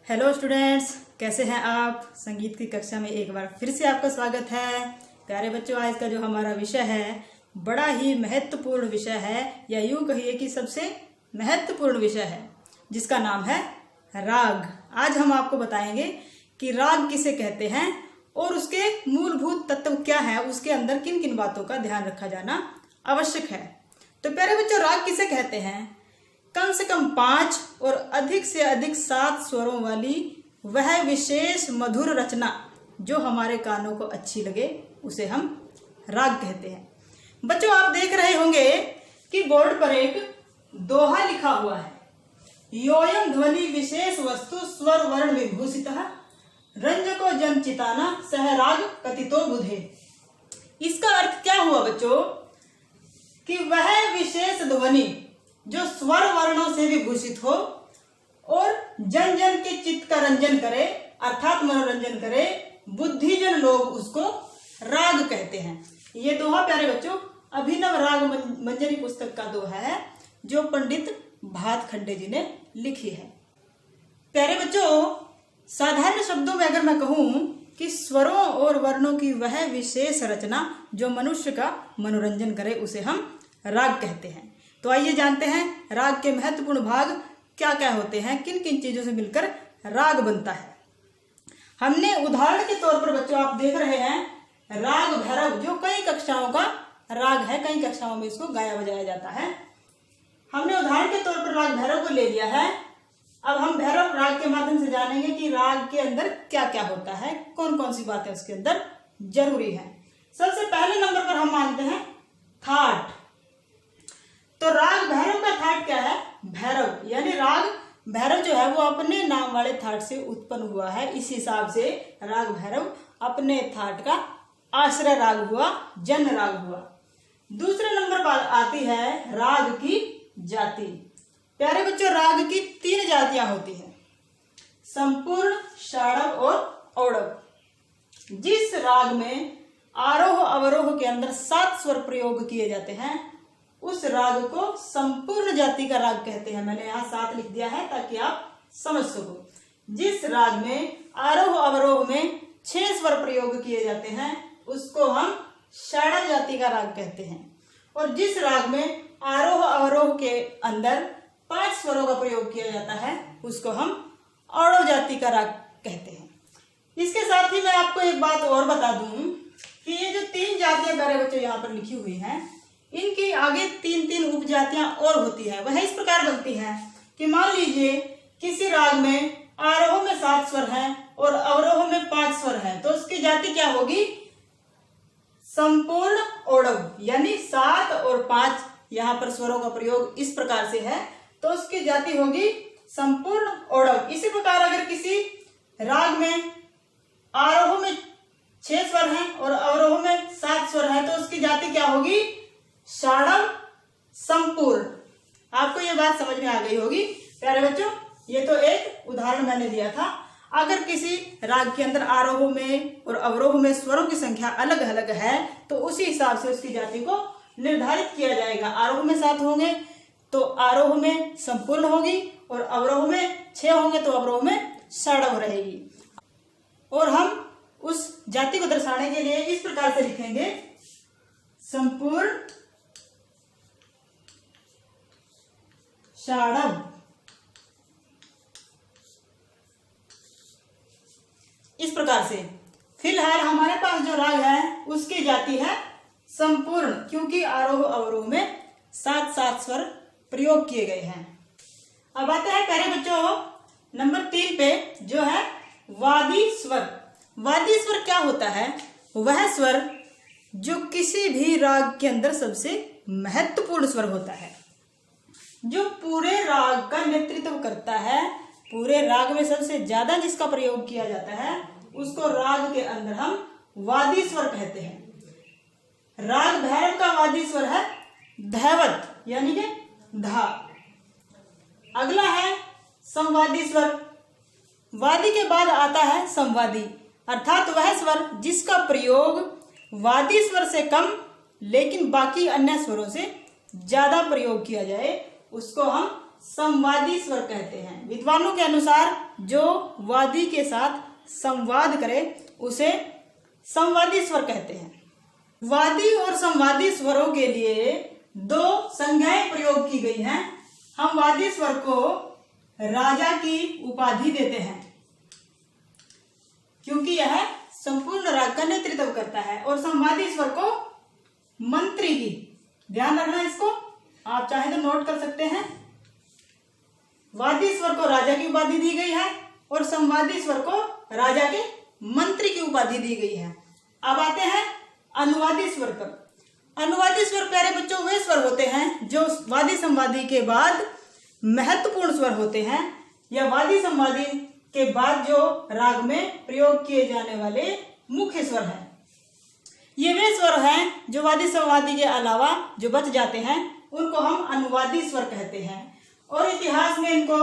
Hello students, कैसे हैं आप। संगीत की कक्षा में एक बार फिर से आपका स्वागत है। प्यारे बच्चों, आज का जो हमारा विषय है बड़ा ही महत्वपूर्ण विषय है, या यूं कहिए कि सबसे महत्वपूर्ण विषय है, जिसका नाम है राग। आज हम आपको बताएंगे कि राग किसे कहते हैं और उसके मूलभूत तत्व क्या है, उसके अंदर किन किन बातों का ध्यान रखा जाना आवश्यक है। तो प्यारे बच्चों, राग किसे कहते हैं? कम से कम 5 और अधिक से अधिक 7 स्वरों वाली वह विशेष मधुर रचना जो हमारे कानों को अच्छी लगे, उसे हम राग कहते हैं। बच्चों, आप देख रहे होंगे कि बोर्ड पर एक दोहा लिखा हुआ है, योयम ध्वनि विशेष वस्तु स्वर वर्ण विभूषितः रंजको जन चिताना सह राग कथितो बुधे। इसका अर्थ क्या हुआ बच्चों कि वह विशेष ध्वनि जो स्वर वर्णों से विभूषित हो और जन जन के चित्त का रंजन करे, अर्थात मनोरंजन करे, बुद्धिजन लोग उसको राग कहते हैं। ये दोहा प्यारे बच्चों अभिनव राग मंजरी पुस्तक का दोहा है, जो पंडित भातखंडे जी ने लिखी है। प्यारे बच्चों, साधारण शब्दों में अगर मैं कहूं कि स्वरों और वर्णों की वह विशेष रचना जो मनुष्य का मनोरंजन करे, उसे हम राग कहते हैं। तो आइए जानते हैं राग के महत्वपूर्ण भाग क्या क्या होते हैं, किन किन चीजों से मिलकर राग बनता है। हमने उदाहरण के तौर पर बच्चों आप देख रहे हैं राग भैरव, जो कई कक्षाओं का राग है, कई कक्षाओं में इसको गाया बजाया जाता है। हमने उदाहरण के तौर पर राग भैरव को ले लिया है। अब हम भैरव राग के माध्यम से जानेंगे कि राग के अंदर क्या क्या होता है, कौन कौन सी बातें उसके अंदर जरूरी है। सबसे पहले नंबर पर हम मानते हैं थाट। तो राग भैरव का थाट क्या है? भैरव, यानी राग भैरव जो है वो अपने नाम वाले थाट से उत्पन्न हुआ है। इस हिसाब से राग भैरव अपने थाट का आश्रय राग हुआ, जन राग हुआ। दूसरे नंबर पर आती है राग की जाति। प्यारे बच्चों, राग की 3 जातियां होती हैं, संपूर्ण, षाडव और औडव। जिस राग में आरोह अवरोह के अंदर 7 स्वर प्रयोग किए जाते हैं, उस राग को संपूर्ण जाति का राग कहते हैं। मैंने यहाँ 7 लिख दिया है ताकि आप समझ सको। जिस राग में आरोह अवरोह में 6 स्वर प्रयोग किए जाते हैं, उसको हम षाडव जाति का राग कहते हैं। और जिस राग में आरोह अवरोह के अंदर 5 स्वरों का प्रयोग किया जाता है, उसको हम औडव जाति का राग कहते हैं। इसके साथ ही मैं आपको एक बात और बता दूं कि ये जो 3 जातियां प्यारे बच्चों यहाँ पर लिखी हुई हैं, इनकी आगे 3 उपजातियां और होती है। वह इस प्रकार बनती है कि मान लीजिए किसी राग में आरोह में 7 स्वर हैं और अवरोह में 5 स्वर हैं, तो उसकी जाति क्या होगी? संपूर्ण औडव, यानी 7 और 5 यहाँ पर स्वरों का प्रयोग इस प्रकार से है, तो उसकी जाति होगी संपूर्ण औडव। इसी प्रकार अगर किसी राग में आरोह में 6 स्वर हैं और अवरोह में 7 स्वर हैं, तो उसकी जाति क्या होगी? षाडव संपूर्ण। आपको ये बात समझ में आ गई होगी प्यारे बच्चों। ये तो एक उदाहरण मैंने दिया था। अगर किसी राग के अंदर आरोह में और अवरोह में स्वरों की संख्या अलग अलग है, तो उसी हिसाब से उसकी जाति को निर्धारित किया जाएगा। आरोह में 7 होंगे तो आरोह में संपूर्ण होगी, और अवरोह में 6 होंगे तो अवरोह में षाडव रहेगी। और हम उस जाति को दर्शाने के लिए इस प्रकार से लिखेंगे, संपूर्ण षाडव। इस प्रकार से फिलहाल हमारे पास जो राग है उसकी जाति है संपूर्ण, क्योंकि आरोह अवरोह में 7 स्वर प्रयोग किए गए हैं। अब आते हैं प्यारे बच्चों नंबर 3 पे, जो है वादी स्वर। वादी स्वर क्या होता है? वह स्वर जो किसी भी राग के अंदर सबसे महत्वपूर्ण स्वर होता है, जो पूरे राग का नेतृत्व करता है। पूरे राग में सबसे ज्यादा जिसका प्रयोग किया जाता है, उसको राग के अंदर हम वादी स्वर कहते हैं। राग भैरव का वादी स्वर है धैवत, यानी कि धा। अगला है संवादी स्वर। वादी के बाद आता है संवादी, अर्थात वह स्वर जिसका प्रयोग वादी स्वर से कम लेकिन बाकी अन्य स्वरों से ज्यादा प्रयोग किया जाए, उसको हम संवादी स्वर कहते हैं। विद्वानों के अनुसार जो वादी के साथ संवाद करे उसे संवादी स्वर कहते हैं। वादी और संवादी स्वरों के लिए दो संज्ञाएं प्रयोग की गई हैं। हम वादी स्वर को राजा की उपाधि देते हैं क्योंकि यह संपूर्ण राग का नेतृत्व करता है, और संवादी स्वर को मंत्री की, ध्यान रखना इसको, आप चाहे तो नोट कर सकते हैं। वादी स्वर को राजा की उपाधि दी गई है और संवादी स्वर को राजा के मंत्री की उपाधि दी गई है। अब आते हैं अनुवादी स्वर पर। अनुवादी स्वर प्यारे बच्चों वे स्वर होते हैं जो वादी संवादी के बाद महत्वपूर्ण स्वर होते हैं, या वादी संवादी के बाद जो राग में प्रयोग किए जाने वाले मुख्य स्वर हैं। ये वे स्वर हैं जो वादी संवादी के अलावा जो बच जाते हैं उनको हम अनुवादी स्वर कहते हैं, और इतिहास में इनको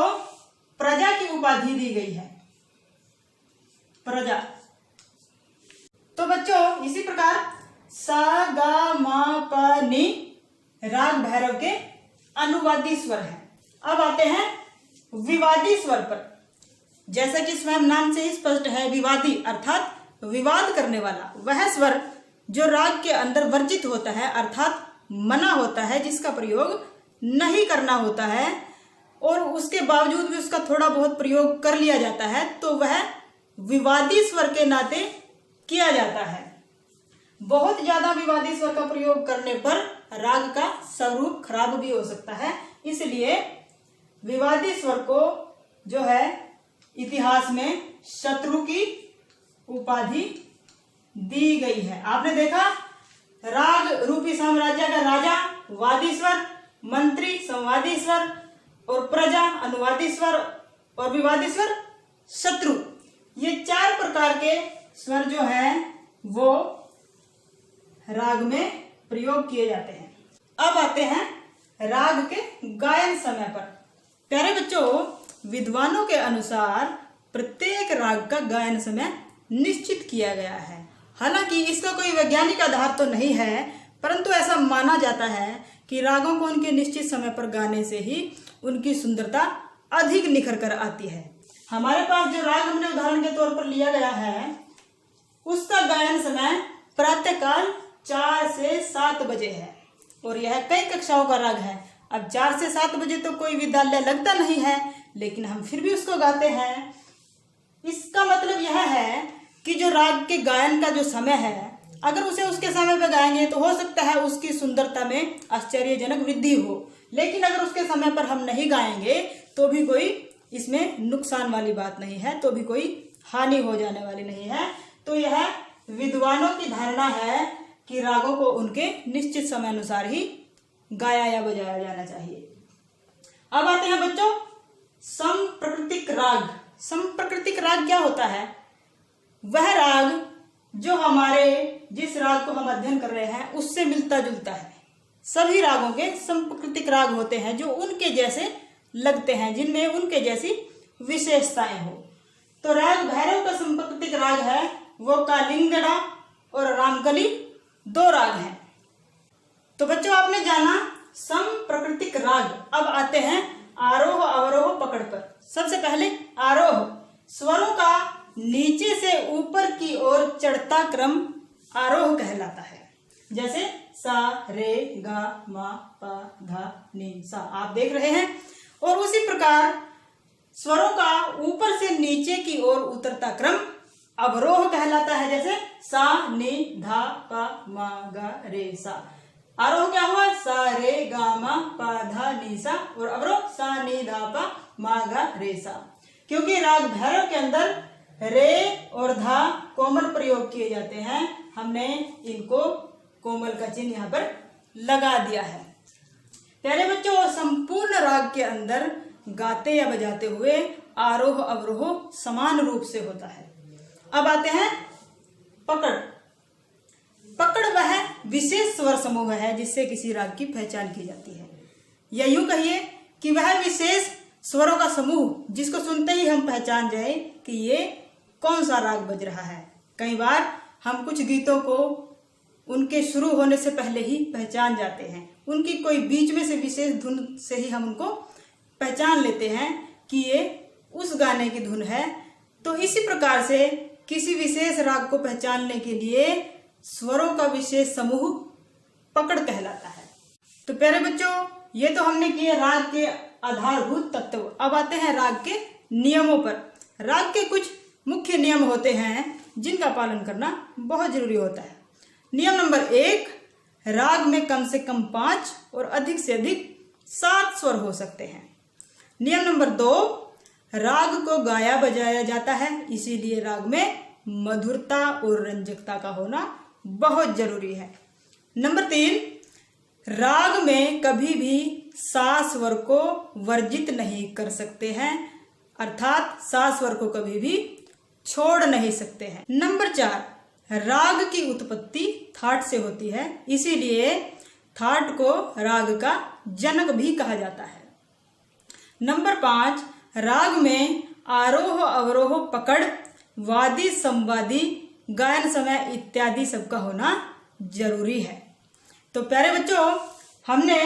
प्रजा की उपाधि दी गई है, प्रजा। तो बच्चों इसी प्रकार सा गा मा पा नी राग भैरव के अनुवादी स्वर हैं। अब आते हैं विवादी स्वर पर। जैसा कि स्वयं नाम से ही स्पष्ट है, विवादी अर्थात विवाद करने वाला वह स्वर जो राग के अंदर वर्जित होता है, अर्थात मना होता है, जिसका प्रयोग नहीं करना होता है और उसके बावजूद भी उसका थोड़ा बहुत प्रयोग कर लिया जाता है, तो वह विवादी स्वर के नाते किया जाता है। बहुत ज्यादा विवादी स्वर का प्रयोग करने पर राग का स्वरूप खराब भी हो सकता है, इसलिए विवादी स्वर को जो है इतिहास में शत्रु की उपाधि दी गई है। आपने देखा राग रूपी साम्राज्य का राजा वादी स्वर, मंत्री संवादी स्वर, और प्रजा अनुवादी स्वर, और विवादी स्वर शत्रु। ये चार प्रकार के स्वर जो हैं वो राग में प्रयोग किए जाते हैं। अब आते हैं राग के गायन समय पर। प्यारे बच्चों विद्वानों के अनुसार प्रत्येक राग का गायन समय निश्चित किया गया है। हालांकि इसका कोई वैज्ञानिक आधार तो नहीं है, परंतु ऐसा माना जाता है कि रागों को उनके निश्चित समय पर गाने से ही उनकी सुंदरता अधिक निखर कर आती है। हमारे पास जो राग हमने उदाहरण के तौर पर लिया गया है उसका गायन समय प्रातःकाल 4 से 7 बजे है, और यह कई कक्षाओं का राग है। अब 4 से 7 बजे तो कोई विद्यालय लगता नहीं है, लेकिन हम फिर भी उसको गाते हैं। इसका मतलब यह है कि जो राग के गायन का जो समय है, अगर उसे उसके समय पर गाएंगे तो हो सकता है उसकी सुंदरता में आश्चर्यजनक वृद्धि हो, लेकिन अगर उसके समय पर हम नहीं गाएंगे तो भी कोई इसमें नुकसान वाली बात नहीं है, तो भी कोई हानि हो जाने वाली नहीं है। तो यह विद्वानों की धारणा है कि रागों को उनके निश्चित समय अनुसार ही गाया या बजाया जाना चाहिए। अब आते हैं बच्चों समप्रकृतिक राग। समप्रकृतिक राग क्या होता है? वह राग जो हमारे जिस राग को हम अध्ययन कर रहे हैं उससे मिलता जुलता है। सभी रागों के समप्रकृतिक राग होते हैं जो उनके जैसे लगते हैं, जिनमें उनके जैसी विशेषताएं हो। तो राग भैरव का समप्रकृतिक राग है वो कालिंगड़ा और रामकली 2 राग हैं। तो बच्चों आपने जाना समप्रकृतिक राग। अब आते हैं आरोह अवरोह पकड़ पर। सबसे पहले आरोह, स्वरों का नीचे से ऊपर की ओर चढ़ता क्रम आरोह कहलाता है। जैसे सा रे गा मा पा धा नी सा आप देख रहे हैं, और उसी प्रकार स्वरों का ऊपर से नीचे की ओर उतरता क्रम अवरोह कहलाता है। जैसे सा नी धा पा मा गा रे सा। आरोह क्या हुआ? सा रे गा मा पा धा नी सा, और अवरोह सा नी धा पा मा गा रे सा। क्योंकि राग भैरव के अंदर रे और धा कोमल प्रयोग किए जाते हैं, हमने इनको कोमल का चिन्ह यहाँ पर लगा दिया है। प्यारे बच्चों संपूर्ण राग के अंदर गाते या बजाते हुए आरोह अवरोह समान रूप से होता है। अब आते हैं पकड़। पकड़ वह विशेष स्वर समूह है जिससे किसी राग की पहचान की जाती है, या यूं कहिए कि वह विशेष स्वरों का समूह जिसको सुनते ही हम पहचान जाए कि ये कौन सा राग बज रहा है। कई बार हम कुछ गीतों को उनके शुरू होने से पहले ही पहचान जाते हैं, उनकी कोई बीच में से विशेष धुन से ही हम उनको पहचान लेते हैं कि ये उस गाने की धुन है। तो इसी प्रकार से किसी विशेष राग को पहचानने के लिए स्वरों का विशेष समूह पकड़ कहलाता है। तो प्यारे बच्चों, ये तो हमने किए राग के आधारभूत तत्व। अब आते हैं राग के नियमों पर। राग के कुछ मुख्य नियम होते हैं जिनका पालन करना बहुत जरूरी होता है। नियम नंबर 1, राग में कम से कम 5 और अधिक से अधिक 7 स्वर हो सकते हैं। नियम नंबर 2, राग को गाया बजाया जाता है, इसीलिए राग में मधुरता और रंजकता का होना बहुत जरूरी है। नंबर 3, राग में कभी भी सा स्वर को वर्जित नहीं कर सकते हैं, अर्थात सा स्वर को कभी भी छोड़ नहीं सकते हैं। नंबर 4, राग की उत्पत्ति थाट से होती है, इसीलिए थाट को राग का जनक भी कहा जाता है। नंबर 5, राग में आरोह अवरोह पकड़, वादी संवादी, गायन समय इत्यादि सबका होना जरूरी है। तो प्यारे बच्चों, हमने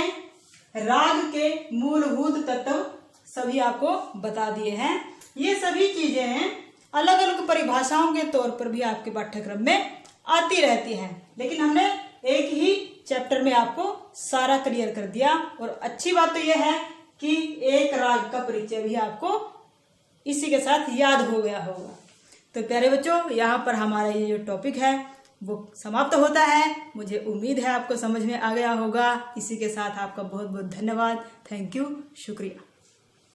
राग के मूलभूत तत्व सभी आपको बता दिए हैं। ये सभी चीजें अलग अलग परिभाषाओं के तौर पर भी आपके पाठ्यक्रम में आती रहती हैं, लेकिन हमने एक ही चैप्टर में आपको सारा क्लियर कर दिया। और अच्छी बात तो यह है कि एक राग का परिचय भी आपको इसी के साथ याद हो गया होगा। तो प्यारे बच्चों, यहाँ पर हमारा ये जो टॉपिक है वो समाप्त होता है। मुझे उम्मीद है आपको समझ में आ गया होगा। इसी के साथ आपका बहुत बहुत धन्यवाद। थैंक यू, शुक्रिया।